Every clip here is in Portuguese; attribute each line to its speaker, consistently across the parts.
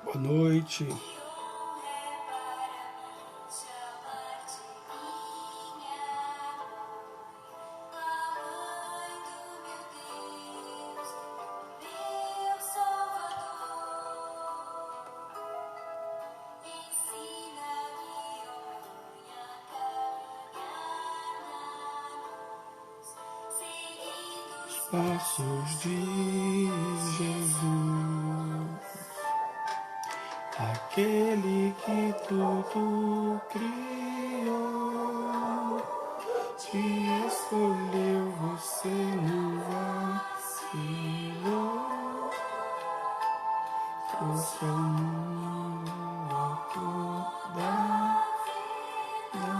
Speaker 1: Boa noite. Passos de Jesus, aquele que tudo criou, te escolheu, você não vacilou, trouxe ao mundo o autor da vida,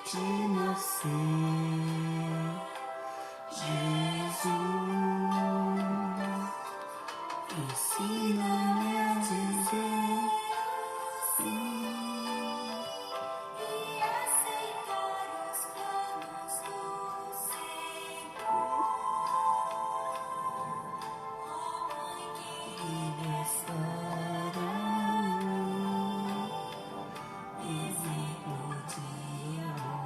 Speaker 1: te nascer. Jesus, ensina-me a dizer sim e aceitar os planos do Senhor. Ó Mãe querida, estará exemplo de amor.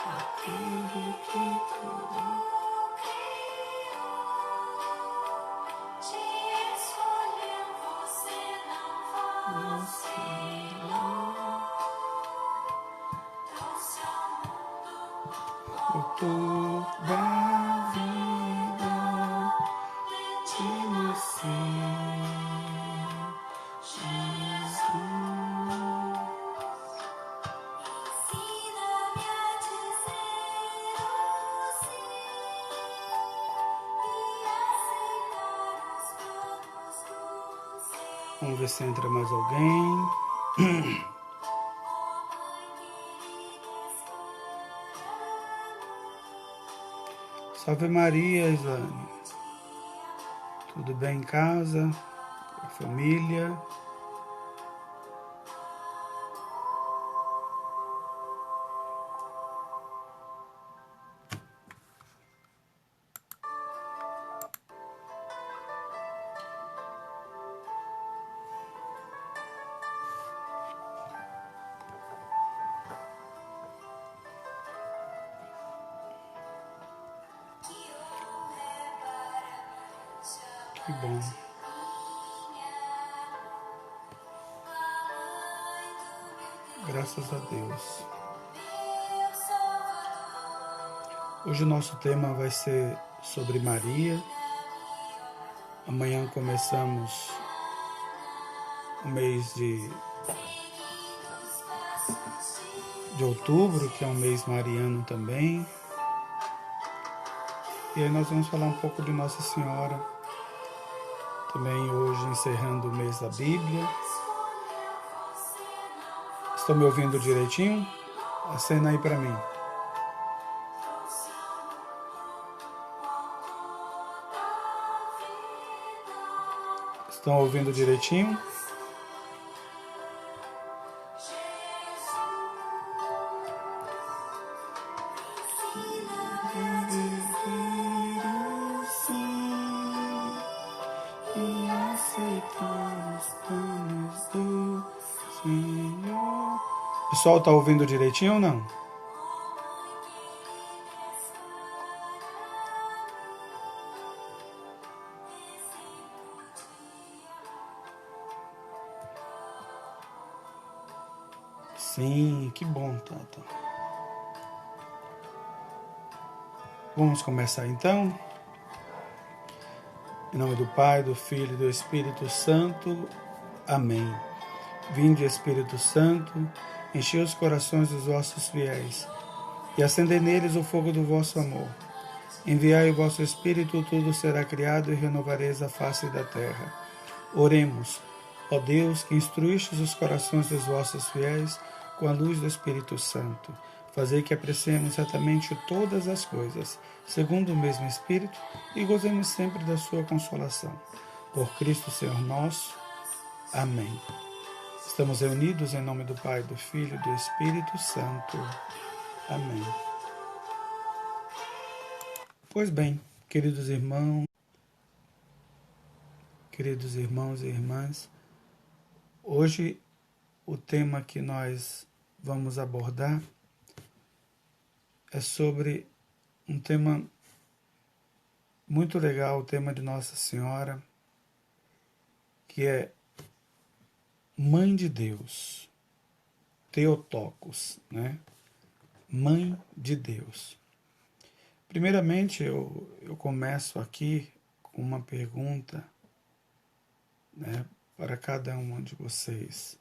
Speaker 1: Aquele que tudo criou, te escolheu, você não vacilou, trouxe ao mundo o autor da vida, te nascer, Jesus. Ensina-me a dizer sim e aceitar os planos do Senhor. Vamos ver se entra mais alguém. Salve Maria, Islane. Tudo bem em casa? A família? Que bom. Graças a Deus. Hoje o nosso tema vai ser sobre Maria. Amanhã começamos o mês de outubro, que é um mês mariano também. E aí nós vamos falar um pouco de Nossa Senhora. Também hoje encerrando o mês da Bíblia. Estão me ouvindo direitinho? Acena aí para mim. Estão ouvindo direitinho? O pessoal está ouvindo direitinho ou não? Sim, que bom, Tata. Vamos começar então? Em nome do Pai, do Filho e do Espírito Santo. Amém. Vinde, Espírito Santo, enchei os corações dos vossos fiéis e acendei neles o fogo do vosso amor. Enviai o vosso Espírito, tudo será criado e renovareis a face da terra. Oremos. Ó Deus, que instruístes os corações dos vossos fiéis com a luz do Espírito Santo, fazei que apreciemos certamente todas as coisas, segundo o mesmo Espírito, e gozemos sempre da sua consolação. Por Cristo Senhor nosso. Amém. Estamos reunidos em nome do Pai, do Filho e do Espírito Santo. Amém. Pois bem, queridos irmãos e irmãs, hoje o tema que nós vamos abordar é sobre um tema muito legal, o tema de Nossa Senhora, que é Mãe de Deus, Theotokos, né? Mãe de Deus. Primeiramente, eu começo aqui com uma pergunta, né, para cada uma de vocês,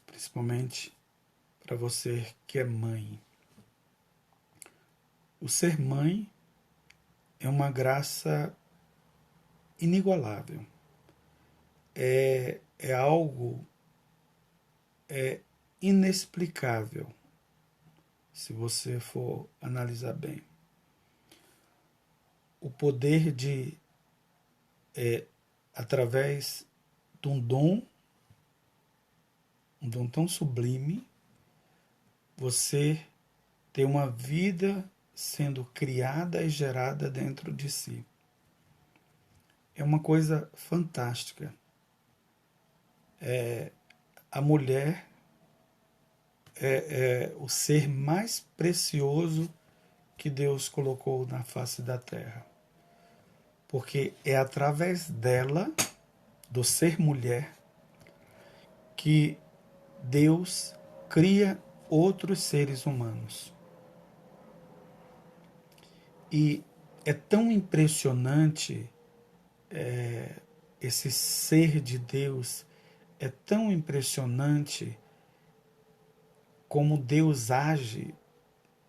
Speaker 1: principalmente para você que é mãe. O ser mãe é uma graça inigualável. É algo inexplicável, se você for analisar bem. O poder de, através de um dom tão sublime, você ter uma vida sendo criada e gerada dentro de si. É uma coisa fantástica. A mulher é o ser mais precioso que Deus colocou na face da terra. Porque é através dela, do ser mulher, que Deus cria outros seres humanos. E é tão impressionante esse ser de Deus, é tão impressionante como Deus age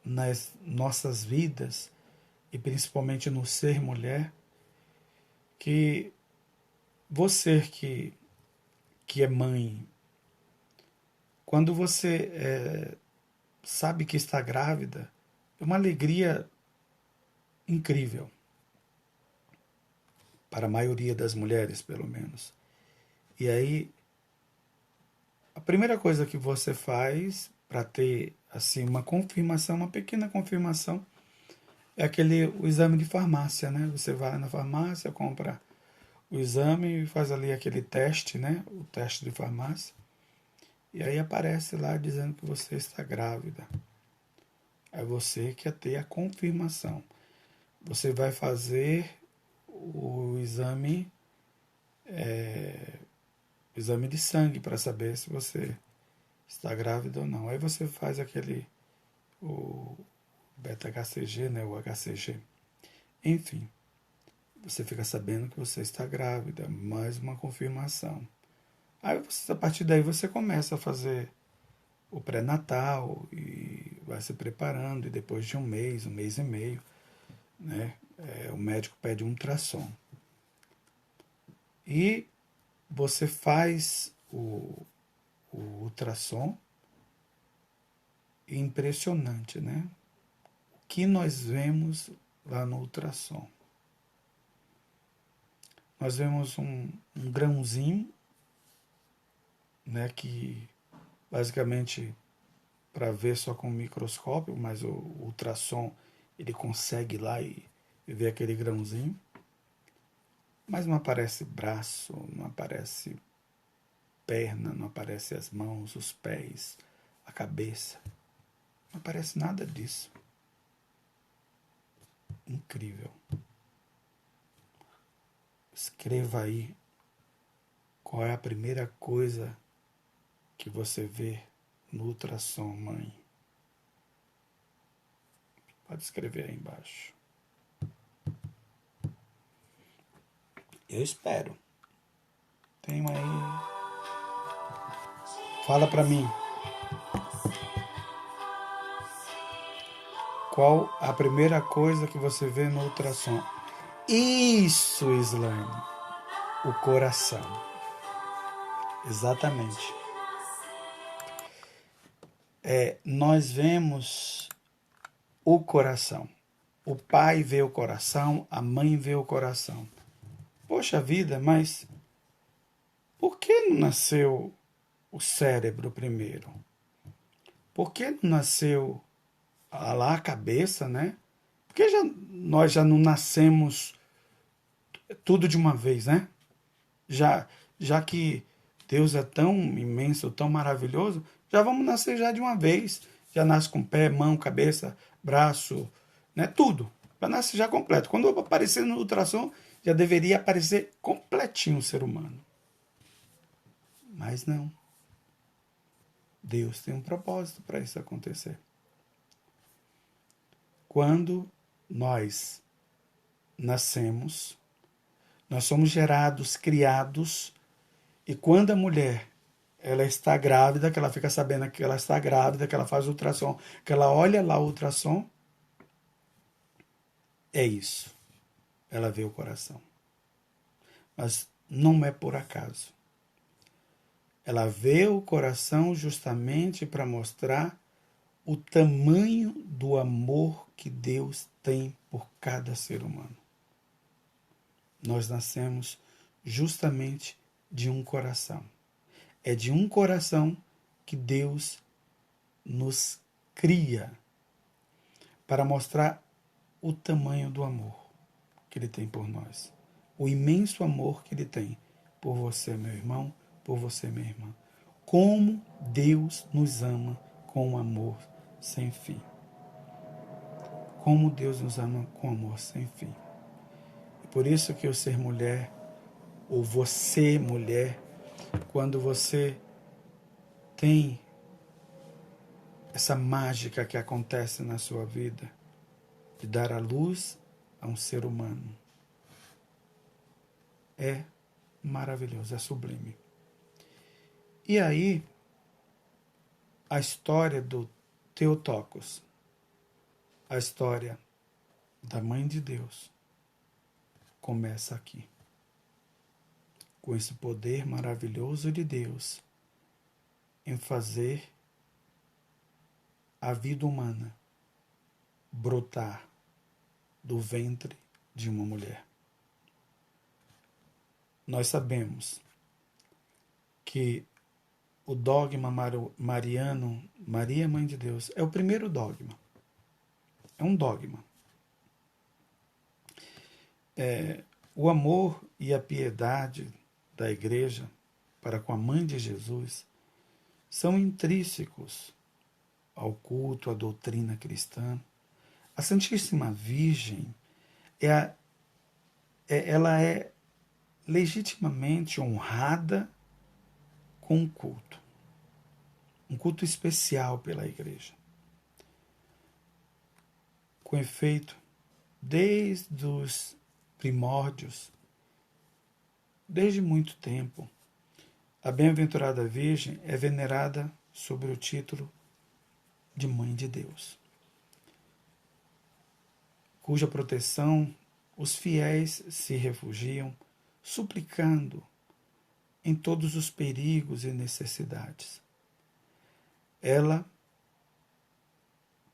Speaker 1: nas nossas vidas, e principalmente no ser mulher, que você que é mãe, quando você sabe que está grávida, é uma alegria incrível, para a maioria das mulheres, pelo menos. E aí, a primeira coisa que você faz para ter assim uma confirmação, uma pequena confirmação, é o exame de farmácia, né? Você vai na farmácia, compra o exame e faz ali aquele teste, né? O teste de farmácia. E aí aparece lá dizendo que você está grávida. É você que quer ter a confirmação. Você vai fazer o exame de sangue para saber se você está grávida ou não. Aí você faz o beta-HCG, né, o HCG. Enfim, você fica sabendo que você está grávida, mais uma confirmação. Aí a partir daí você começa a fazer o pré-natal e vai se preparando, e depois de um mês e meio, né, o médico pede um ultrassom. E você faz o ultrassom, impressionante, né? O que nós vemos lá no ultrassom? Nós vemos um grãozinho, né, que basicamente, para ver só com o microscópio, mas o ultrassom ele consegue ir lá e ver aquele grãozinho. Mas não aparece braço, não aparece perna, não aparece as mãos, os pés, a cabeça. Não aparece nada disso. Incrível. Escreva aí qual é a primeira coisa que você vê no ultrassom, mãe. Pode escrever aí embaixo. Eu espero. Tem aí. Fala para mim. Qual a primeira coisa que você vê no ultrassom? Isso, Islane. O coração. Exatamente. Nós vemos o coração. O pai vê o coração, a mãe vê o coração. Poxa vida, mas por que não nasceu o cérebro primeiro? Por que não nasceu lá a cabeça, né? Por que nós já não nascemos tudo de uma vez, né? Já que Deus é tão imenso, tão maravilhoso, já vamos nascer já de uma vez. Já nasce com pé, mão, cabeça, braço, né? Tudo. Já nasce já completo. Quando aparecer no ultrassom, já deveria aparecer completinho o ser humano. Mas não. Deus tem um propósito para isso acontecer. Quando nós nascemos, nós somos gerados, criados, e quando a mulher ela está grávida, que ela fica sabendo que ela está grávida, que ela faz ultrassom, que ela olha lá o ultrassom, é isso. Ela vê o coração. Mas não é por acaso. Ela vê o coração justamente para mostrar o tamanho do amor que Deus tem por cada ser humano. Nós nascemos justamente de um coração. É de um coração que Deus nos cria para mostrar o tamanho do amor que Ele tem por nós. O imenso amor que Ele tem por você, meu irmão, por você, minha irmã. Como Deus nos ama com um amor sem fim. Como Deus nos ama com amor sem fim. E por isso que eu ser mulher, ou você mulher, quando você tem essa mágica que acontece na sua vida, de dar a luz a um ser humano, é maravilhoso, é sublime. E aí, a história do Theotokos, a história da Mãe de Deus, começa aqui. Com esse poder maravilhoso de Deus em fazer a vida humana brotar do ventre de uma mulher. Nós sabemos que o dogma mariano, Maria, Mãe de Deus, é o primeiro dogma. É um dogma. O amor e a piedade da Igreja para com a Mãe de Jesus são intrínsecos ao culto, à doutrina cristã. A Santíssima Virgem, ela é legitimamente honrada com um culto especial pela Igreja. Com efeito, desde os primórdios, desde muito tempo, a bem-aventurada Virgem é venerada sob o título de Mãe de Deus, cuja proteção os fiéis se refugiam, suplicando em todos os perigos e necessidades. Ela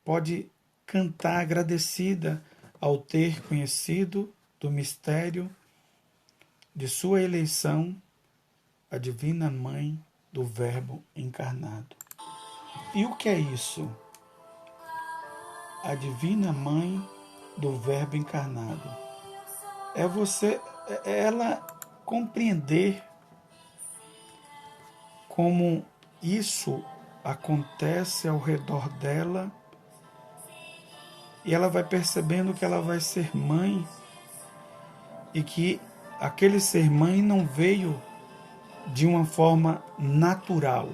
Speaker 1: pode cantar agradecida ao ter conhecido do mistério de sua eleição, a divina Mãe do Verbo encarnado. E o que é isso? A divina Mãe do Verbo encarnado. É ela compreender como isso acontece ao redor dela, e ela vai percebendo que ela vai ser mãe e que aquele ser mãe não veio de uma forma natural,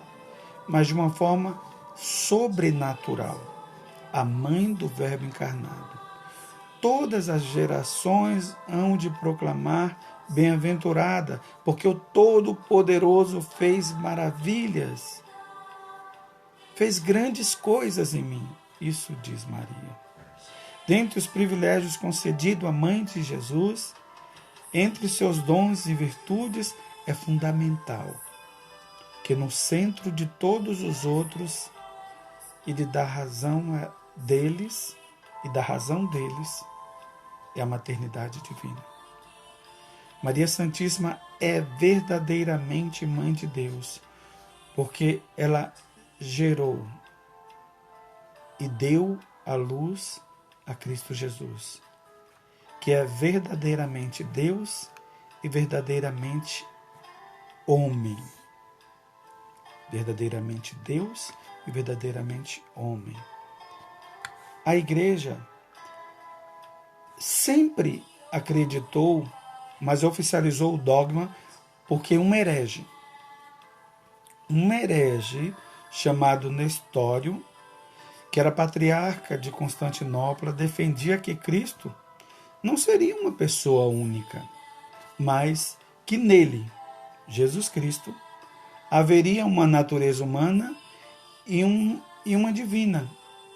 Speaker 1: mas de uma forma sobrenatural. A Mãe do Verbo encarnado. Todas as gerações hão de proclamar bem-aventurada, porque o Todo-Poderoso fez maravilhas, fez grandes coisas em mim. Isso diz Maria. Dentre os privilégios concedidos à mãe de Jesus, entre seus dons e virtudes, é fundamental que no centro de todos os outros e da razão deles é a maternidade divina. Maria Santíssima é verdadeiramente mãe de Deus, porque ela gerou e deu à luz a Cristo Jesus, que é verdadeiramente Deus e verdadeiramente homem. Verdadeiramente Deus e verdadeiramente homem. A Igreja sempre acreditou, mas oficializou o dogma porque um herege chamado Nestório, que era patriarca de Constantinopla, defendia que Cristo não seria uma pessoa única, mas que nele, Jesus Cristo, haveria uma natureza humana e uma divina,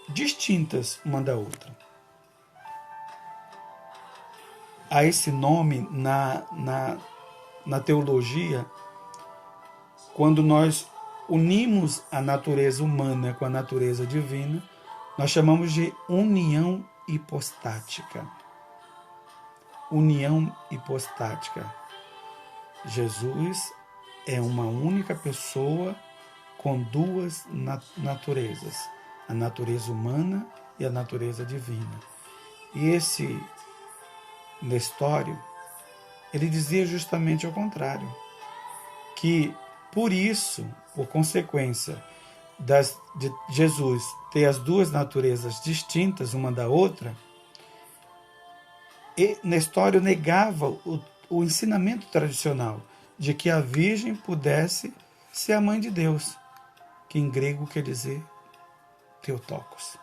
Speaker 1: distintas uma da outra. Há esse nome na teologia, quando nós unimos a natureza humana com a natureza divina, nós chamamos de união hipostática. União hipostática. Jesus é uma única pessoa com duas naturezas, a natureza humana e a natureza divina. E esse Nestório, ele dizia justamente o contrário, que por isso, por consequência de Jesus ter as duas naturezas distintas uma da outra, Nestório negava o ensinamento tradicional de que a Virgem pudesse ser a mãe de Deus, que em grego quer dizer Theotokos,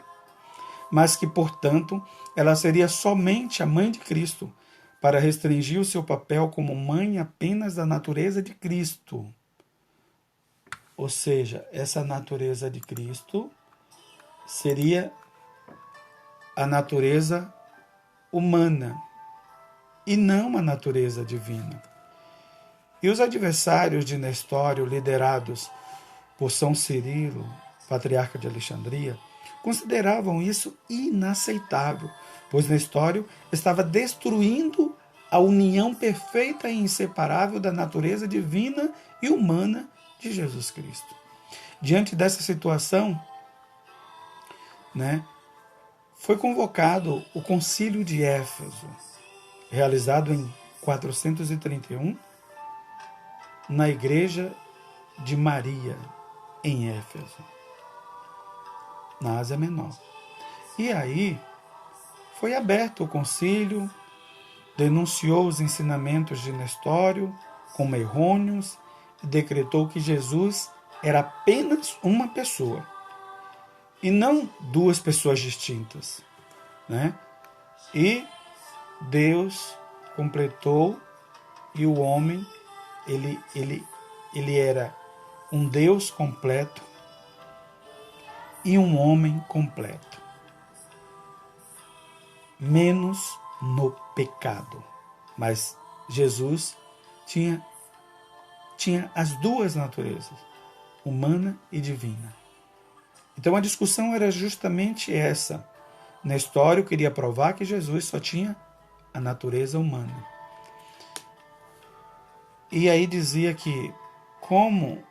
Speaker 1: mas que, portanto, ela seria somente a mãe de Cristo, para restringir o seu papel como mãe apenas da natureza de Cristo. Ou seja, essa natureza de Cristo seria a natureza humana e não a natureza divina. E os adversários de Nestório, liderados por São Cirilo, patriarca de Alexandria, consideravam isso inaceitável, pois Nestório estava destruindo a união perfeita e inseparável da natureza divina e humana de Jesus Cristo. Diante dessa situação, foi convocado o Concílio de Éfeso, realizado em 431, na Igreja de Maria, em Éfeso, na Ásia Menor. E aí foi aberto o concílio, denunciou os ensinamentos de Nestório como errôneos e decretou que Jesus era apenas uma pessoa e não duas pessoas distintas, E Deus completou, e o homem ele era um Deus completo e um homem completo, menos no pecado. Mas Jesus tinha as duas naturezas, humana e divina. Então a discussão era justamente essa. Nestório queria provar que Jesus só tinha a natureza humana. E aí dizia que, como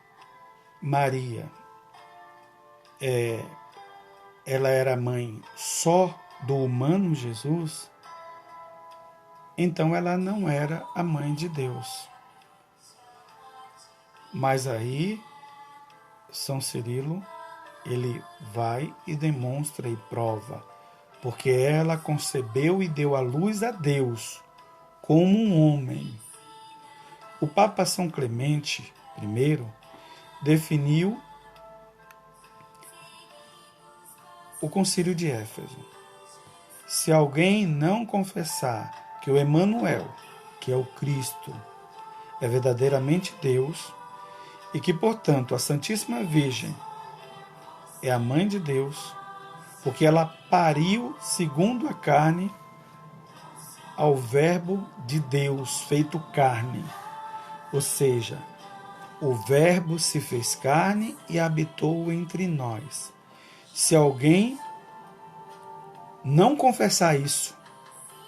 Speaker 1: Maria ela era mãe só do humano Jesus, então ela não era a mãe de Deus. Mas aí São Cirilo, ele vai e demonstra e prova, porque ela concebeu e deu à luz a Deus como um homem. O Papa São Clemente I definiu o Concílio de Éfeso. Se alguém não confessar que o Emanuel, que é o Cristo, é verdadeiramente Deus e que, portanto, a Santíssima Virgem é a mãe de Deus, porque ela pariu segundo a carne ao Verbo de Deus feito carne, ou seja, o Verbo se fez carne e habitou entre nós. Se alguém não confessar isso,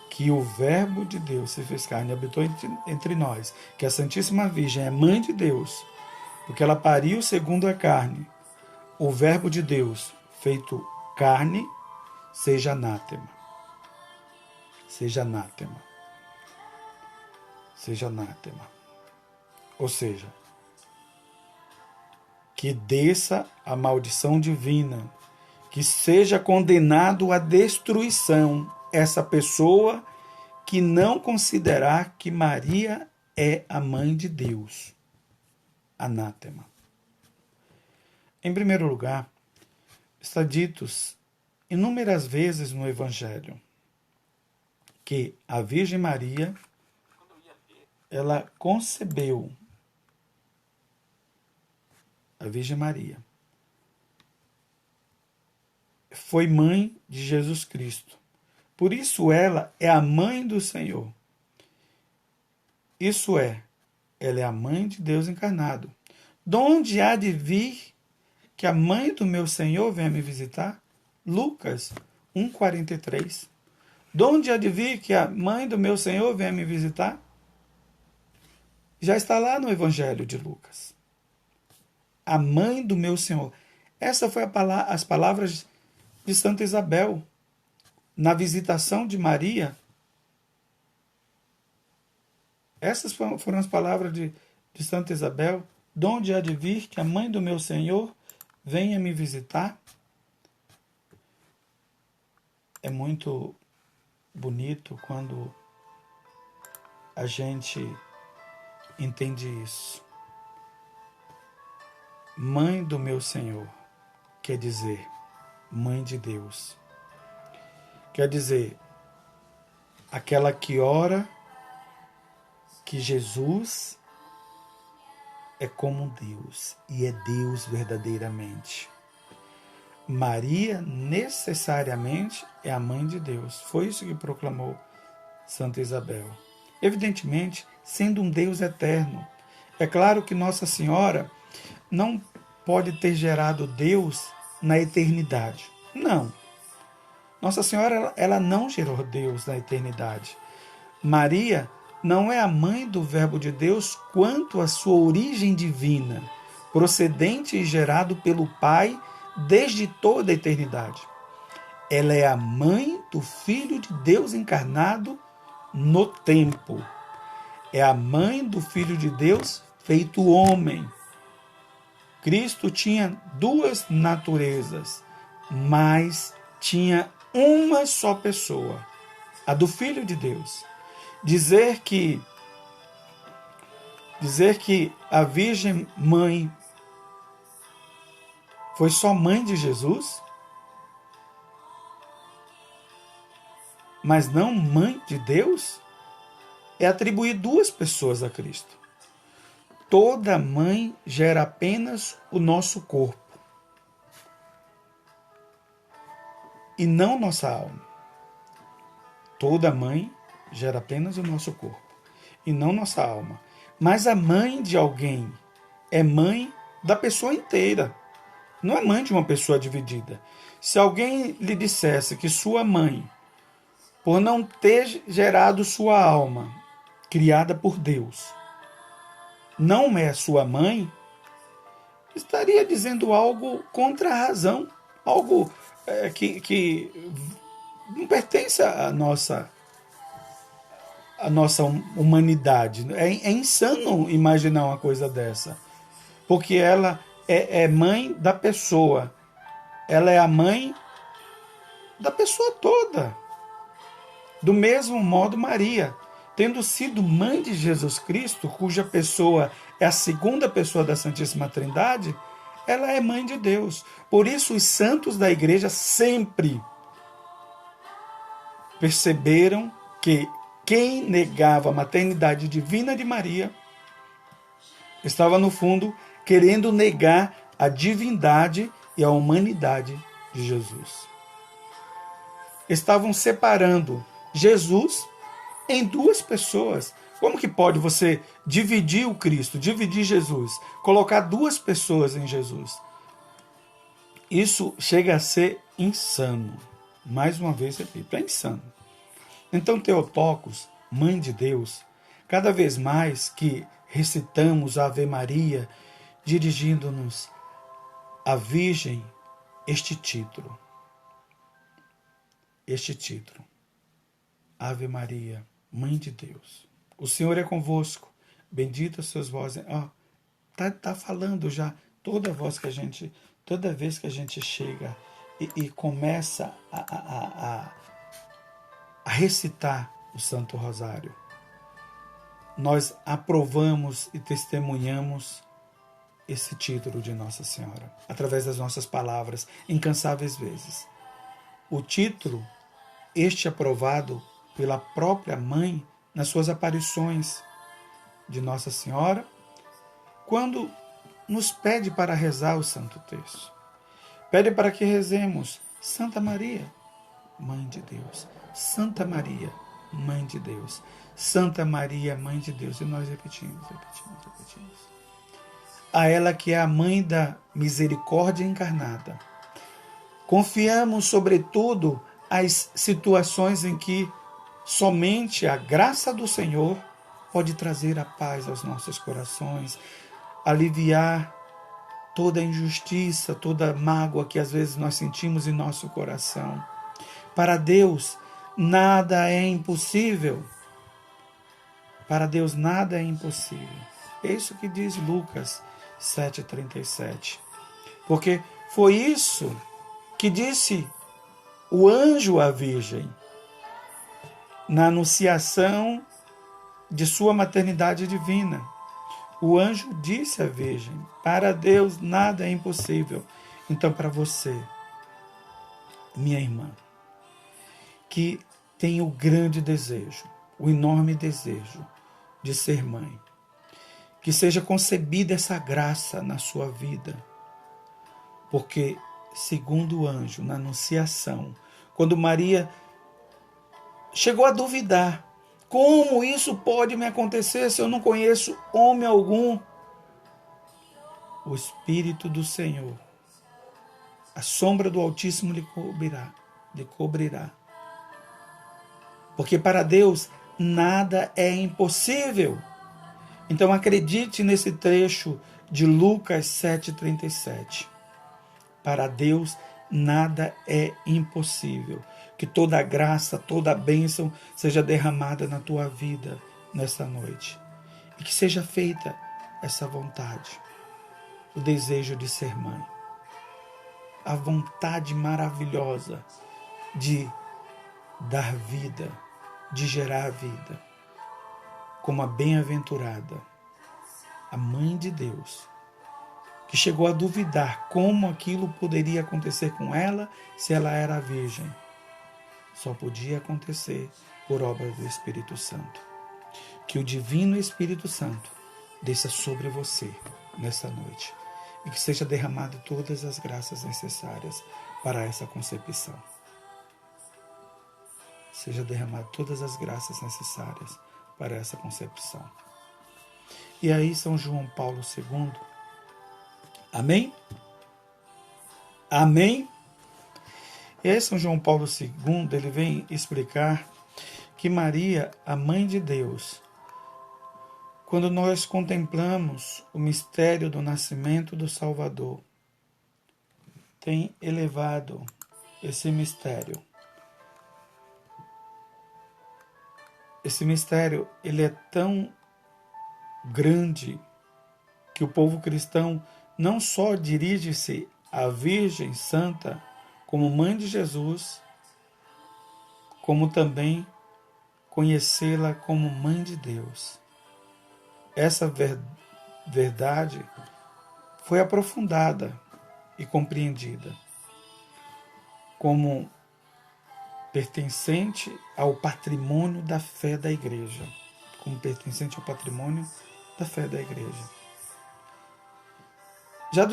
Speaker 1: que o Verbo de Deus se fez carne e habitou entre nós, que a Santíssima Virgem é mãe de Deus, porque ela pariu segundo a carne, o Verbo de Deus feito carne, seja anátema. Seja anátema. Seja anátema. Ou seja, que desça a maldição divina, que seja condenado à destruição essa pessoa que não considerar que Maria é a mãe de Deus. Anátema. Em primeiro lugar, está dito inúmeras vezes no Evangelho que a Virgem Maria, ela concebeu, a Virgem Maria foi mãe de Jesus Cristo. Por isso ela é a mãe do Senhor. Isso é, ela é a mãe de Deus encarnado. De onde há de vir que a mãe do meu Senhor venha me visitar? Lucas 1,43. De onde há de vir que a mãe do meu Senhor venha me visitar? Já está lá no Evangelho de Lucas. A mãe do meu Senhor. Essa foi as palavras de Santa Isabel na visitação de Maria. Essas foram as palavras de Santa Isabel. De onde há de vir que a mãe do meu Senhor venha me visitar? É muito bonito quando a gente entende isso. Mãe do meu Senhor quer dizer mãe de Deus. Quer dizer, aquela que ora que Jesus é como Deus e é Deus verdadeiramente. Maria necessariamente é a mãe de Deus. Foi isso que proclamou Santa Isabel. Evidentemente, sendo um Deus eterno. É claro que Nossa Senhora não pode ter gerado Deus na eternidade. Não. Nossa Senhora, ela não gerou Deus na eternidade. Maria não é a mãe do Verbo de Deus quanto à sua origem divina, procedente e gerado pelo Pai desde toda a eternidade. Ela é a mãe do Filho de Deus encarnado no tempo. É a mãe do Filho de Deus feito homem. Cristo tinha duas naturezas, mas tinha uma só pessoa, a do Filho de Deus. Dizer que a Virgem Mãe foi só mãe de Jesus, mas não mãe de Deus, é atribuir duas pessoas a Cristo. Toda mãe gera apenas o nosso corpo e não nossa alma. Toda mãe gera apenas o nosso corpo e não nossa alma. Mas a mãe de alguém é mãe da pessoa inteira. Não é mãe de uma pessoa dividida. Se alguém lhe dissesse que sua mãe, por não ter gerado sua alma, criada por Deus, não é sua mãe, estaria dizendo algo contra a razão, algo que não pertence à nossa humanidade. É insano imaginar uma coisa dessa, porque ela é mãe da pessoa, ela é a mãe da pessoa toda. Do mesmo modo, Maria, tendo sido mãe de Jesus Cristo, cuja pessoa é a segunda pessoa da Santíssima Trindade, ela é mãe de Deus. Por isso, os santos da igreja sempre perceberam que Quem negava a maternidade divina de Maria estava, no fundo, querendo negar a divindade e a humanidade de Jesus. Estavam separando Jesus em duas pessoas. Como que pode você dividir o Cristo, dividir Jesus, colocar duas pessoas em Jesus? Isso chega a ser insano. Mais uma vez, repito, é insano. Então, Theotokos, Mãe de Deus, cada vez mais que recitamos a Ave Maria, dirigindo-nos à Virgem, este título, Ave Maria, Mãe de Deus, o Senhor é convosco, bendita sois vós. Tá falando já toda vez que a gente chega e começa a recitar o Santo Rosário, nós aprovamos e testemunhamos esse título de Nossa Senhora, através das nossas palavras, incansáveis vezes. O título, este aprovado pela própria Mãe, nas suas aparições de Nossa Senhora, quando nos pede para rezar o Santo Terço. Pede para que rezemos Santa Maria, Mãe de Deus. Santa Maria, Mãe de Deus. Santa Maria, Mãe de Deus. E nós repetimos. A ela que é a Mãe da Misericórdia encarnada. Confiamos, sobretudo, as situações em que somente a graça do Senhor pode trazer a paz aos nossos corações, aliviar toda a injustiça, toda a mágoa que às vezes nós sentimos em nosso coração. Para Deus, nada é impossível. Para Deus, nada é impossível. É isso que diz Lucas 7,37. Porque foi isso que disse o anjo à Virgem na anunciação de sua maternidade divina. O anjo disse à Virgem: para Deus nada é impossível. Então, para você, minha irmã, que tem o grande desejo, o enorme desejo de ser mãe, que seja concebida essa graça na sua vida, porque, segundo o anjo, na anunciação, quando Maria chegou a duvidar, como isso pode me acontecer se eu não conheço homem algum? O Espírito do Senhor, a sombra do Altíssimo lhe cobrirá. Porque para Deus nada é impossível. Então acredite nesse trecho de Lucas 7,37. Para Deus nada é impossível. Que toda a graça, toda a bênção seja derramada na tua vida nesta noite. E que seja feita essa vontade, o desejo de ser mãe. A vontade maravilhosa de dar vida, de gerar vida. Como a bem-aventurada, a Mãe de Deus, que chegou a duvidar como aquilo poderia acontecer com ela se ela era virgem. Só podia acontecer por obra do Espírito Santo. Que o Divino Espírito Santo desça sobre você nesta noite e que seja derramado todas as graças necessárias para essa concepção. Seja derramado todas as graças necessárias para essa concepção. E aí São João Paulo II, amém? Amém? E aí São João Paulo II, ele vem explicar que Maria, a Mãe de Deus, quando nós contemplamos o mistério do nascimento do Salvador, tem elevado esse mistério. Esse mistério, ele é tão grande que o povo cristão não só dirige-se à Virgem Santa como Mãe de Jesus, como também conhecê-la como Mãe de Deus. Essa verdade foi aprofundada e compreendida como pertencente ao patrimônio da fé da igreja. Como pertencente ao patrimônio da fé da igreja. Já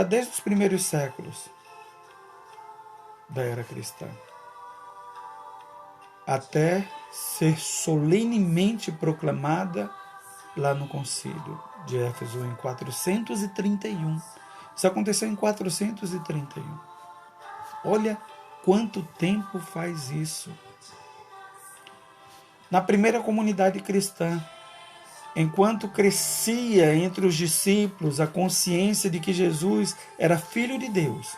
Speaker 1: desde os primeiros séculos da era cristã, até ser solenemente proclamada lá no concílio de Éfeso em 431. Isso aconteceu em 431. Olha quanto tempo faz isso. Na primeira comunidade cristã, enquanto crescia entre os discípulos a consciência de que Jesus era Filho de Deus,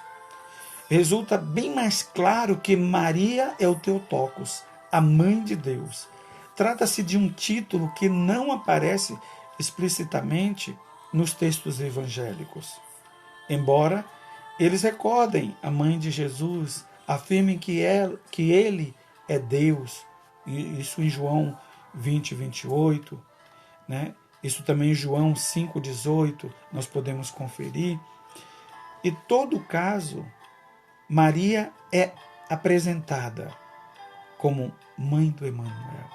Speaker 1: resulta bem mais claro que Maria é o Theotokos, a Mãe de Deus. Trata-se de um título que não aparece explicitamente nos textos evangélicos. Embora eles recordem a Mãe de Jesus, afirmem que ele é Deus, isso em João 20, 28, né? Isso também em João 5,18 nós podemos conferir. E todo caso, Maria é apresentada como Mãe do Emanuel.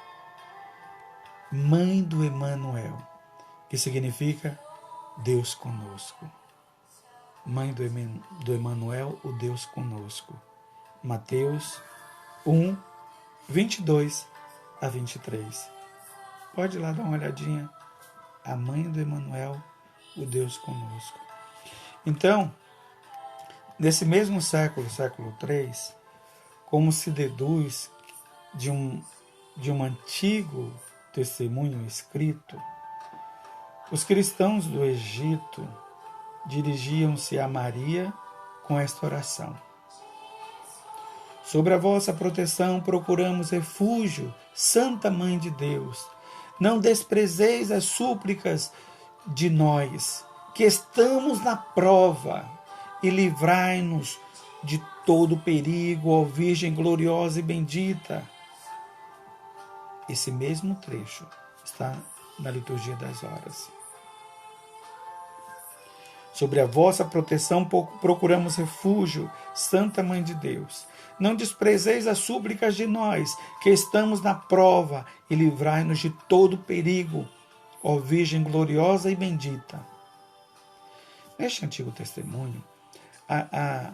Speaker 1: Mãe do Emanuel, que significa Deus conosco. Mãe do Emanuel, o Deus conosco. Mateus 1, 22 a 23. Pode ir lá dar uma olhadinha. A Mãe do Emanuel, o Deus conosco. Então, nesse mesmo século, século III, como se deduz de um antigo testemunho escrito, os cristãos do Egito dirigiam-se a Maria com esta oração: sobre a vossa proteção procuramos refúgio, Santa Mãe de Deus. Não desprezeis as súplicas de nós, que estamos na prova, e livrai-nos de todo perigo, ó Virgem gloriosa e bendita. Esse mesmo trecho está na liturgia das horas. Sobre a vossa proteção procuramos refúgio, Santa Mãe de Deus. Não desprezeis as súplicas de nós, que estamos na prova, e livrai-nos de todo perigo, ó Virgem gloriosa e bendita. Neste Antigo Testemunho, a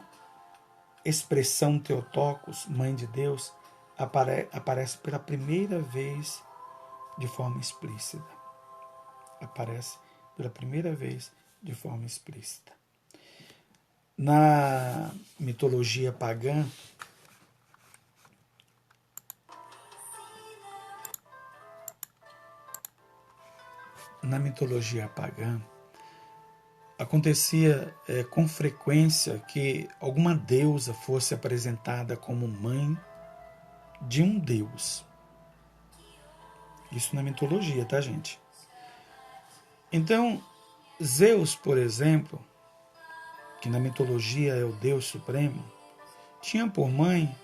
Speaker 1: expressão Theotokos, Mãe de Deus, aparece pela primeira vez de forma explícita. Aparece pela primeira vez de forma explícita. Na mitologia pagã, acontecia com frequência que alguma deusa fosse apresentada como mãe de um deus. Isso na mitologia, tá, gente? Então, Zeus, por exemplo, que na mitologia é o Deus Supremo, tinha por mãe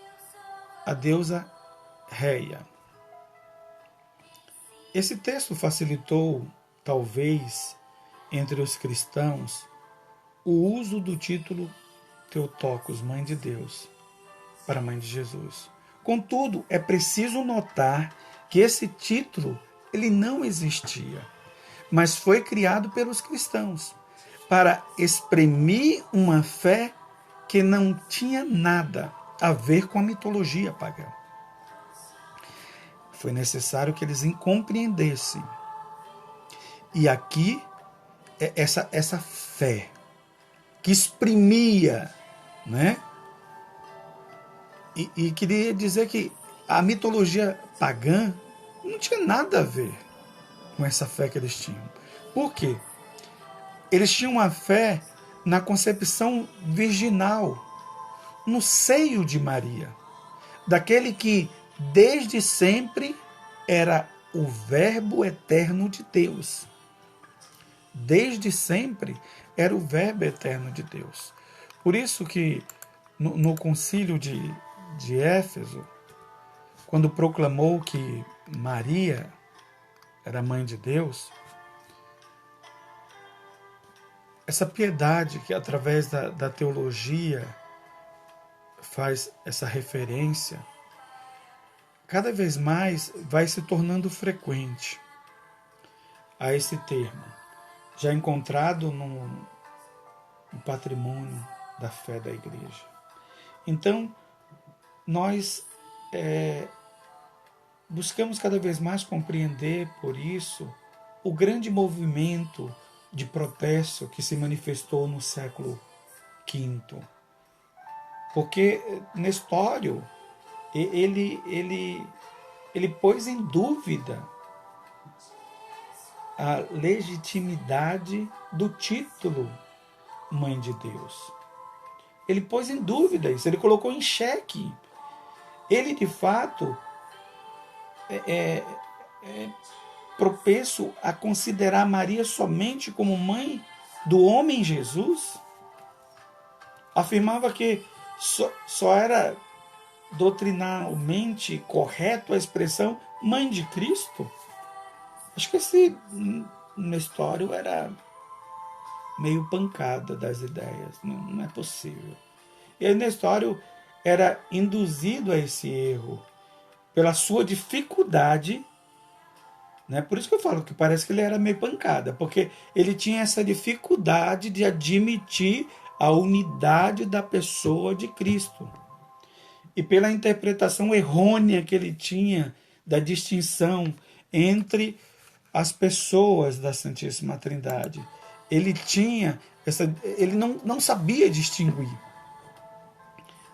Speaker 1: a deusa Reia. Esse texto facilitou, talvez, entre os cristãos, o uso do título Theotokos, Mãe de Deus, para a Mãe de Jesus. Contudo, é preciso notar que esse título ele não existia, mas foi criado pelos cristãos para exprimir uma fé que não tinha nada a ver com a mitologia pagã. Foi necessário que eles compreendessem. E aqui, essa fé que exprimia, né? E queria dizer que a mitologia pagã não tinha nada a ver com essa fé que eles tinham. Por quê? Eles tinham uma fé na concepção virginal, no seio de Maria, daquele que desde sempre era o Verbo eterno de Deus. Desde sempre era o Verbo eterno de Deus. Por isso que no concílio de Éfeso, quando proclamou que Maria era mãe de Deus, essa piedade que através da teologia faz essa referência cada vez mais vai se tornando frequente a esse termo, já encontrado no patrimônio da fé da igreja. Então, nós buscamos cada vez mais compreender, por isso, o grande movimento de protesto que se manifestou no século V. Porque Nestório, ele pôs em dúvida a legitimidade do título Mãe de Deus. Ele pôs em dúvida isso, ele colocou em xeque. Ele, de fato, é propenso a considerar Maria somente como mãe do homem Jesus. Afirmava que só era doutrinalmente correto a expressão mãe de Cristo. Acho que esse Nestório era meio pancada das ideias, não é possível. E aí Nestório era induzido a esse erro pela sua dificuldade, né? Por isso que eu falo que parece que ele era meio pancada, porque ele tinha essa dificuldade de admitir a unidade da pessoa de Cristo. E pela interpretação errônea que ele tinha da distinção entre as pessoas da Santíssima Trindade. Ele não sabia distinguir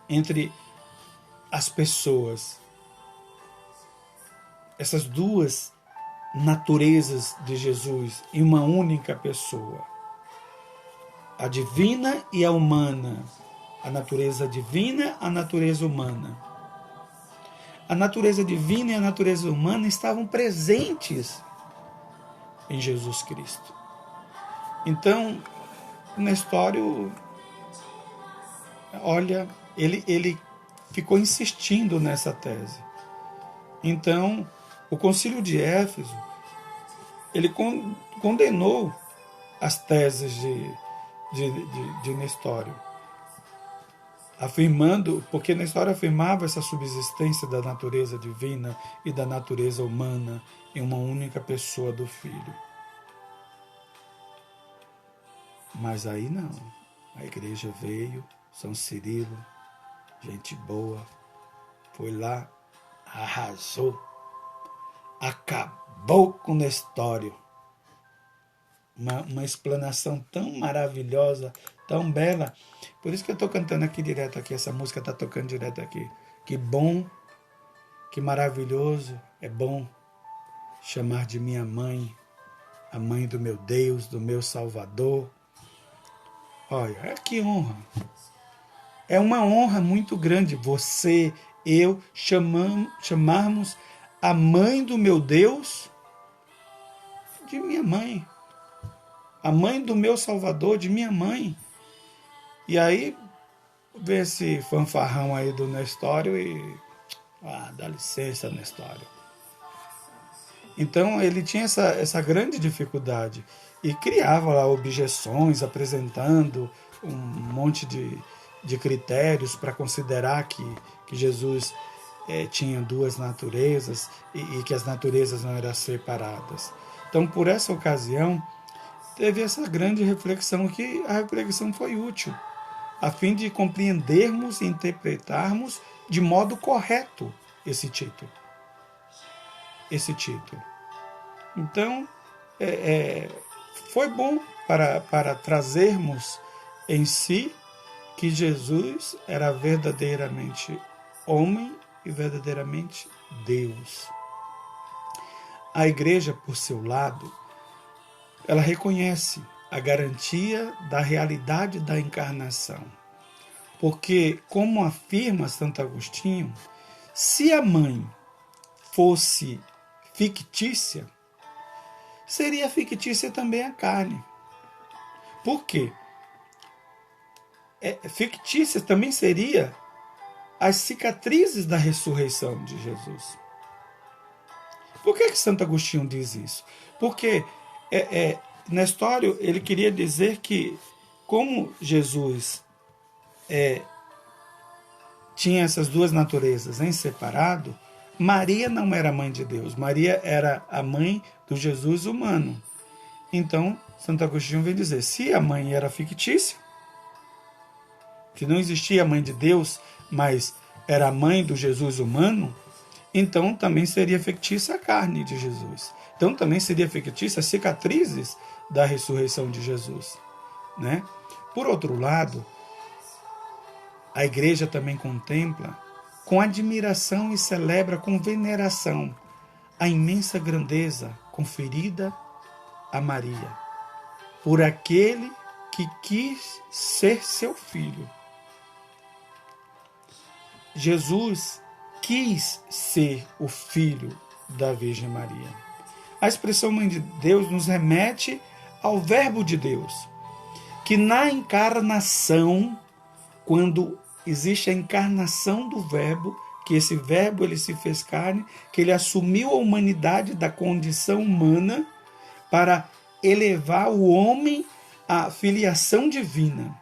Speaker 1: entre as pessoas, essas duas naturezas de Jesus em uma única pessoa, a divina e a humana, a natureza divina, a natureza humana. A natureza divina e a natureza humana estavam presentes em Jesus Cristo. Então, Nestório, olha, ele ficou insistindo nessa tese. Então, o Concílio de Éfeso, ele condenou as teses de Nestório, afirmando, porque Nestório afirmava essa subsistência da natureza divina e da natureza humana em uma única pessoa do Filho. Mas aí não, a igreja veio, São Cirilo, gente boa, foi lá, arrasou, acabou com Nestório. Uma explanação tão maravilhosa, tão bela. Por isso que eu estou cantando aqui direto aqui, essa música está tocando direto aqui. Que bom, que maravilhoso, é bom chamar de minha mãe, a mãe do meu Deus, do meu Salvador. Olha, que honra. É uma honra muito grande você, eu, chamarmos a mãe do meu Deus de minha mãe. A mãe do meu Salvador, de minha mãe. E aí, vê esse fanfarrão aí do Nestório e... dá licença, Nestório. Então, ele tinha essa grande dificuldade. E criava lá objeções, apresentando um monte de critérios para considerar que Jesus tinha duas naturezas e que as naturezas não eram separadas. Então, por essa ocasião, teve essa grande reflexão, que a reflexão foi útil, a fim de compreendermos e interpretarmos de modo correto esse título. Então, foi bom para trazermos em si que Jesus era verdadeiramente homem e verdadeiramente Deus. A igreja, por seu lado, ela reconhece a garantia da realidade da encarnação. Porque, como afirma Santo Agostinho, se a mãe fosse fictícia, seria fictícia também a carne. Por quê? Fictícia também seria as cicatrizes da ressurreição de Jesus. Por que Santo Agostinho diz isso? Porque Nestório, ele queria dizer que, como Jesus tinha essas duas naturezas em separado, Maria não era mãe de Deus, Maria era a mãe do Jesus humano. Então, Santo Agostinho vem dizer, se a mãe era fictícia, que não existia a mãe de Deus, mas era a mãe do Jesus humano, então também seria fictícia a carne de Jesus. Então também seria fictícia as cicatrizes da ressurreição de Jesus, né? Por outro lado, a igreja também contempla com admiração e celebra com veneração a imensa grandeza conferida a Maria por aquele que quis ser seu filho. Jesus quis ser o filho da Virgem Maria. A expressão mãe de Deus nos remete ao verbo de Deus, que na encarnação, quando existe a encarnação do verbo, que esse verbo ele se fez carne, que ele assumiu a humanidade da condição humana para elevar o homem à filiação divina.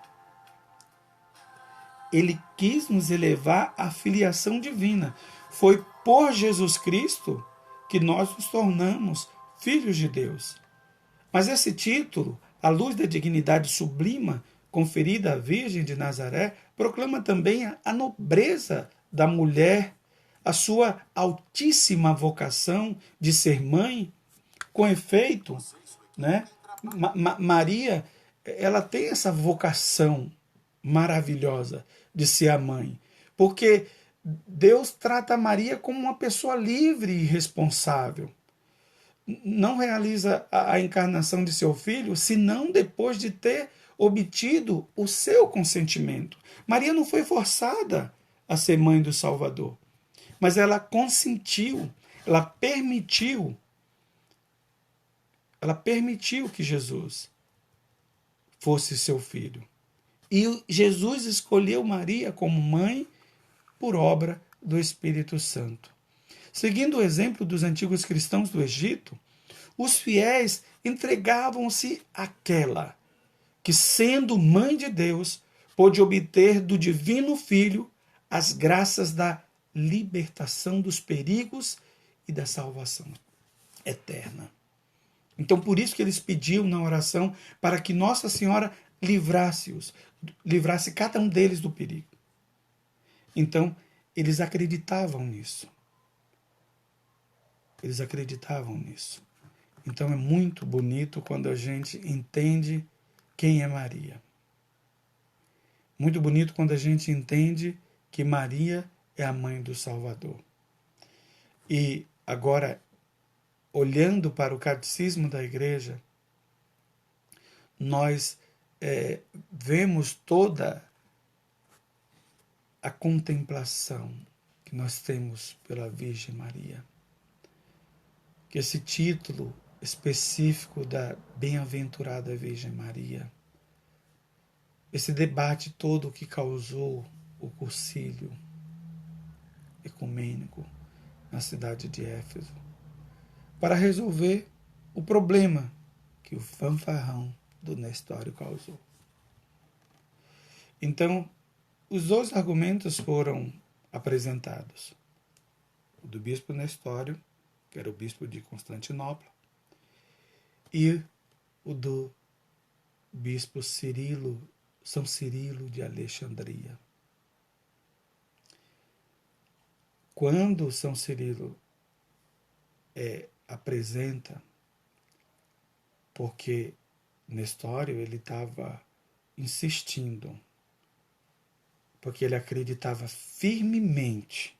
Speaker 1: Ele quis nos elevar à filiação divina. Foi por Jesus Cristo que nós nos tornamos filhos de Deus. Mas esse título, à luz da dignidade sublima conferida à Virgem de Nazaré, proclama também a nobreza da mulher, a sua altíssima vocação de ser mãe. Com efeito, né, Maria, ela tem essa vocação maravilhosa de ser a mãe, porque Deus trata Maria como uma pessoa livre e responsável. Não realiza a encarnação de seu filho senão depois de ter obtido o seu consentimento. Maria não foi forçada a ser mãe do Salvador, mas ela consentiu, ela permitiu que Jesus fosse seu filho. E Jesus escolheu Maria como mãe por obra do Espírito Santo. Seguindo o exemplo dos antigos cristãos do Egito, os fiéis entregavam-se àquela que, sendo mãe de Deus, pôde obter do Divino Filho as graças da libertação dos perigos e da salvação eterna. Então, por isso que eles pediam na oração para que Nossa Senhora livrasse cada um deles do perigo. Então, eles acreditavam nisso. Eles acreditavam nisso. Então, é muito bonito quando a gente entende quem é Maria. Muito bonito quando a gente entende que Maria é a mãe do Salvador. E agora, olhando para o catecismo da igreja, nós vemos toda a contemplação que nós temos pela Virgem Maria. Que esse título específico da Bem-aventurada Virgem Maria, esse debate todo que causou o concílio ecumênico na cidade de Éfeso, para resolver o problema que o fanfarrão do Nestório causou. Então, os dois argumentos foram apresentados. O do bispo Nestório, que era o bispo de Constantinopla, e o do bispo São Cirilo de Alexandria. Quando São Cirilo apresenta, porque Nestório ele estava insistindo, porque ele acreditava firmemente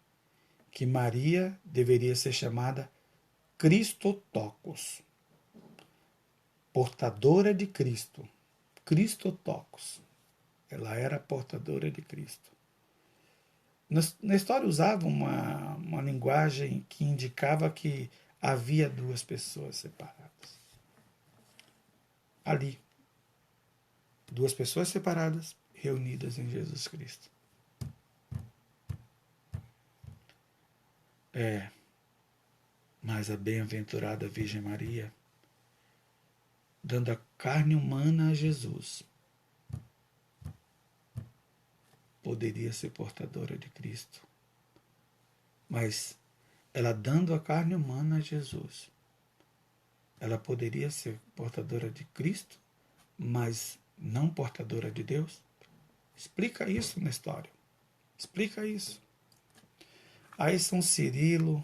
Speaker 1: que Maria deveria ser chamada Christotokos, portadora de Cristo. Christotokos. Ela era portadora de Cristo. Nestório usava uma linguagem que indicava que havia duas pessoas separadas. Ali. Duas pessoas separadas, reunidas em Jesus Cristo. Mas a bem-aventurada Virgem Maria, dando a carne humana a Jesus, poderia ser portadora de Cristo. Mas ela dando a carne humana a Jesus, ela poderia ser portadora de Cristo, mas não portadora de Deus? Explica isso na história. Explica isso. Aí São Cirilo,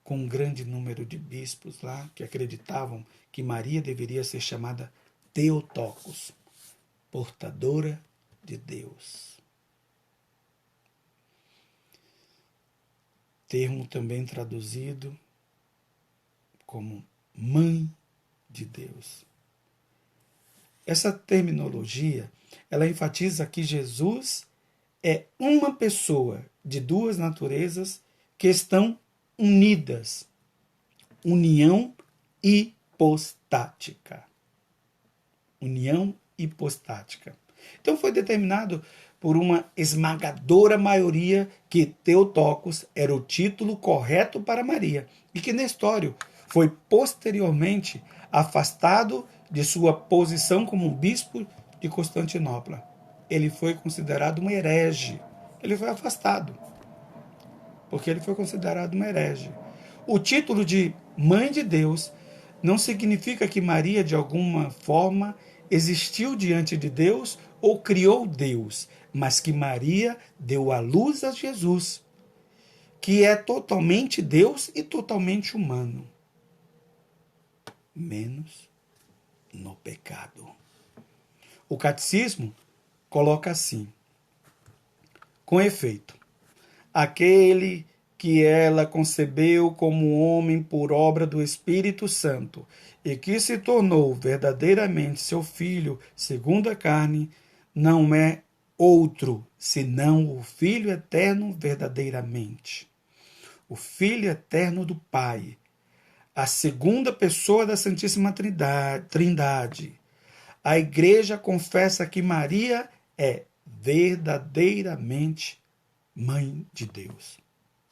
Speaker 1: com um grande número de bispos lá, que acreditavam que Maria deveria ser chamada Theotokos, portadora de Deus. Termo também traduzido como Mãe de Deus. Essa terminologia, ela enfatiza que Jesus é uma pessoa de duas naturezas que estão unidas. União hipostática. União hipostática. Então foi determinado por uma esmagadora maioria que Theotokos era o título correto para Maria e que Nestório foi posteriormente afastado de sua posição como bispo de Constantinopla. Ele foi considerado um herege. Ele foi afastado, porque ele foi considerado um herege. O título de Mãe de Deus não significa que Maria, de alguma forma, existiu diante de Deus ou criou Deus, mas que Maria deu à luz a Jesus, que é totalmente Deus e totalmente humano, menos no pecado. O catecismo coloca assim: com efeito, aquele que ela concebeu como homem por obra do Espírito Santo e que se tornou verdadeiramente seu filho segundo a carne, não é outro senão o Filho eterno verdadeiramente. O Filho eterno do Pai, a segunda pessoa da Santíssima Trindade. A Igreja confessa que Maria é verdadeiramente Mãe de Deus.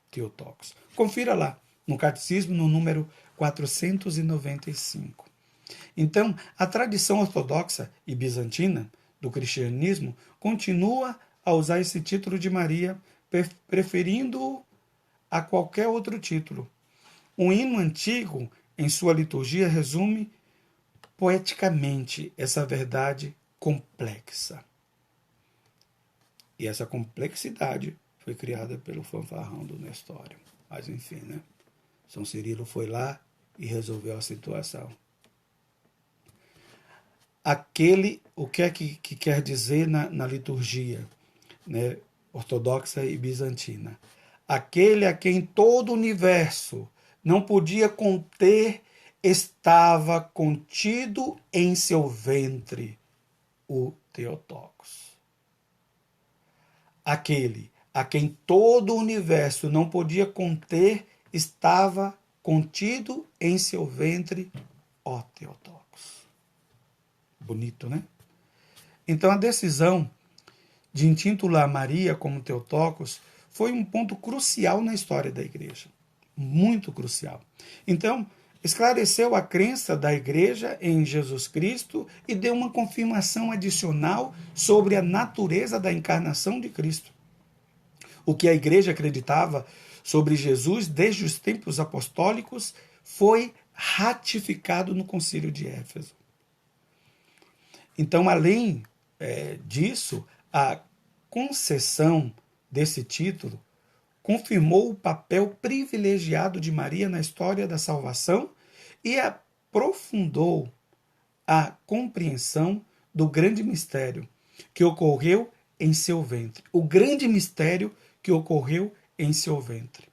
Speaker 1: Theotokos. Confira lá, no Catecismo, no número 495. Então, a tradição ortodoxa e bizantina do cristianismo continua a usar esse título de Maria, preferindo-o a qualquer outro título. Um hino antigo, em sua liturgia, resume poeticamente essa verdade complexa. E essa complexidade foi criada pelo fanfarrão do Nestório. Mas enfim, né? São Cirilo foi lá e resolveu a situação. O que é que quer dizer na liturgia, né, ortodoxa e bizantina? Aquele a quem todo o universo não podia conter estava contido em seu ventre, o Theotokos. Aquele a quem todo o universo não podia conter estava contido em seu ventre, ó Theotokos. Bonito, né? Então a decisão de intitular Maria como Theotokos foi um ponto crucial na história da Igreja. Muito crucial. Então, esclareceu a crença da Igreja em Jesus Cristo e deu uma confirmação adicional sobre a natureza da encarnação de Cristo. O que a Igreja acreditava sobre Jesus desde os tempos apostólicos foi ratificado no Concílio de Éfeso. Então, além disso, a concessão desse título confirmou o papel privilegiado de Maria na história da salvação e aprofundou a compreensão do grande mistério que ocorreu em seu ventre. O grande mistério que ocorreu em seu ventre.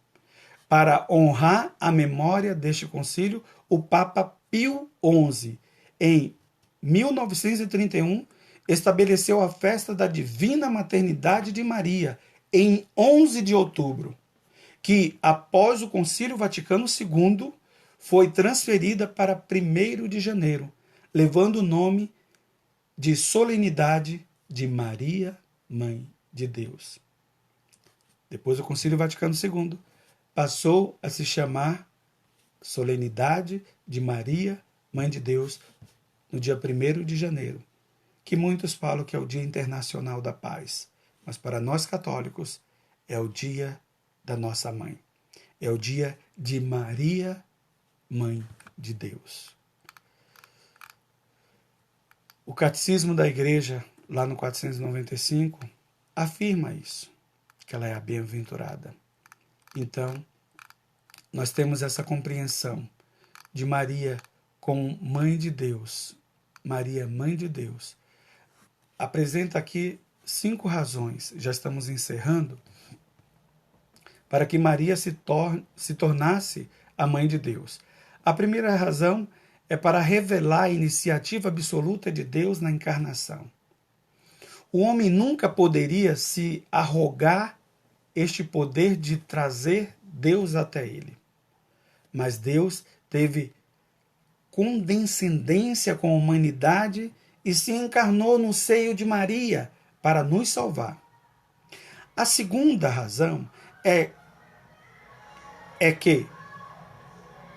Speaker 1: Para honrar a memória deste concílio, o Papa Pio XI, em 1931, estabeleceu a festa da Divina Maternidade de Maria, em 11 de outubro, que, após o Concílio Vaticano II, foi transferida para 1º de janeiro, levando o nome de Solenidade de Maria, Mãe de Deus. Depois do Concílio Vaticano II, passou a se chamar Solenidade de Maria, Mãe de Deus, no dia 1º de janeiro, que muitos falam que é o Dia Internacional da Paz, mas para nós católicos é o dia da nossa mãe. É o dia de Maria, Mãe de Deus. O Catecismo da Igreja, lá no 495, afirma isso, que ela é a bem-aventurada. Então, nós temos essa compreensão de Maria como Mãe de Deus. Maria, Mãe de Deus. Apresenta aqui 5 razões, já estamos encerrando, para que Maria se tornasse a Mãe de Deus. A primeira razão é para revelar a iniciativa absoluta de Deus na encarnação. O homem nunca poderia se arrogar este poder de trazer Deus até ele. Mas Deus teve condescendência com a humanidade e se encarnou no seio de Maria para nos salvar. A segunda razão é que,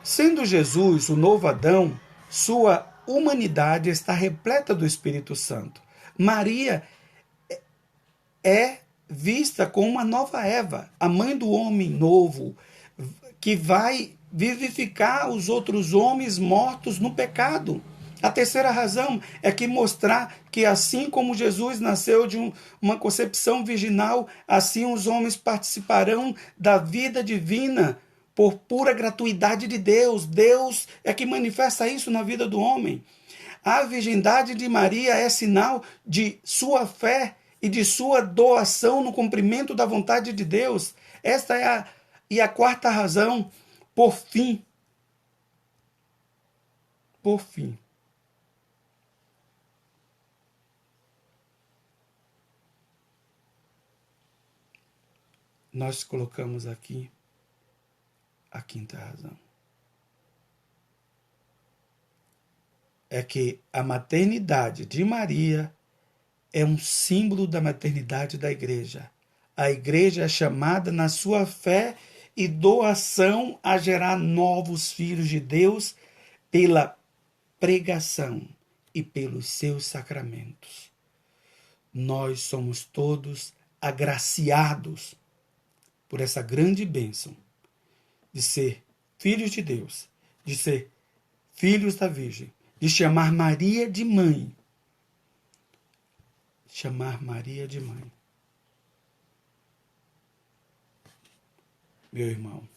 Speaker 1: sendo Jesus o novo Adão, sua humanidade está repleta do Espírito Santo. Maria é vista como uma nova Eva, a mãe do homem novo, que vai vivificar os outros homens mortos no pecado. A terceira razão é que mostrar que assim como Jesus nasceu de uma concepção virginal, assim os homens participarão da vida divina por pura gratuidade de Deus. Deus é que manifesta isso na vida do homem. A virgindade de Maria é sinal de sua fé e de sua doação no cumprimento da vontade de Deus. Esta é a quarta razão. Por fim, nós colocamos aqui a quinta razão. É que a maternidade de Maria é um símbolo da maternidade da igreja. A igreja é chamada na sua fé e doação a gerar novos filhos de Deus pela pregação e pelos seus sacramentos. Nós somos todos agraciados por essa grande bênção de ser filhos de Deus, de ser filhos da Virgem, de chamar Maria de mãe. Chamar Maria de mãe. Meu irmão,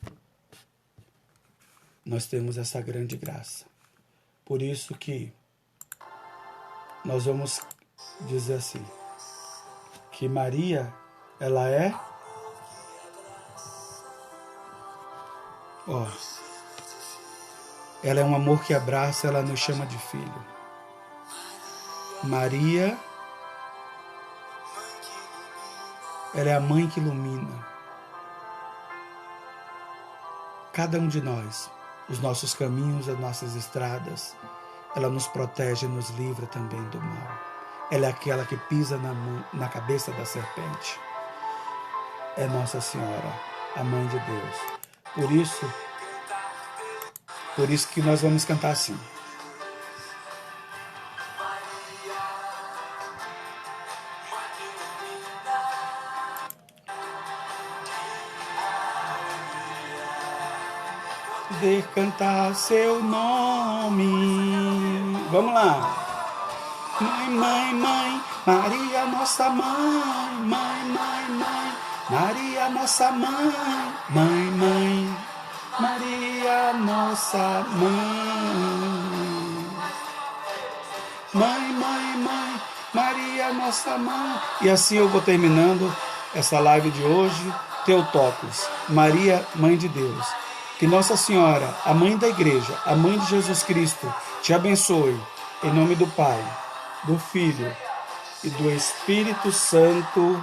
Speaker 1: nós temos essa grande graça. Por isso que nós vamos dizer assim, que Maria, ela é, ela é um amor que abraça, ela nos chama de filho. Maria, ela é a mãe que ilumina cada um de nós, os nossos caminhos, as nossas estradas. Ela nos protege e nos livra também do mal. Ela é aquela que pisa na cabeça da serpente. É Nossa Senhora, a Mãe de Deus. Por isso que nós vamos cantar assim. Poder cantar seu nome. Vamos lá. Mãe, mãe, mãe, Maria nossa mãe. Mãe, mãe, mãe, Maria nossa mãe. Mãe, mãe, Maria nossa mãe. Mãe, mãe, mãe, Maria nossa mãe. E assim eu vou terminando essa live de hoje. Teotocos, Maria, Mãe de Deus. Que Nossa Senhora, a Mãe da Igreja, a Mãe de Jesus Cristo, te abençoe. Em nome do Pai, do Filho e do Espírito Santo.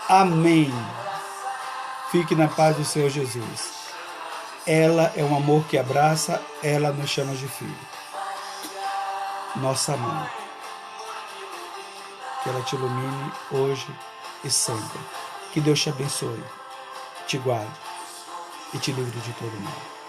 Speaker 1: Amém. Fique na paz do Senhor Jesus. Ela é um amor que abraça, ela nos chama de filho. Nossa Mãe. Que ela te ilumine hoje e sempre. Que Deus te abençoe, te guarde e te livre de todo mal.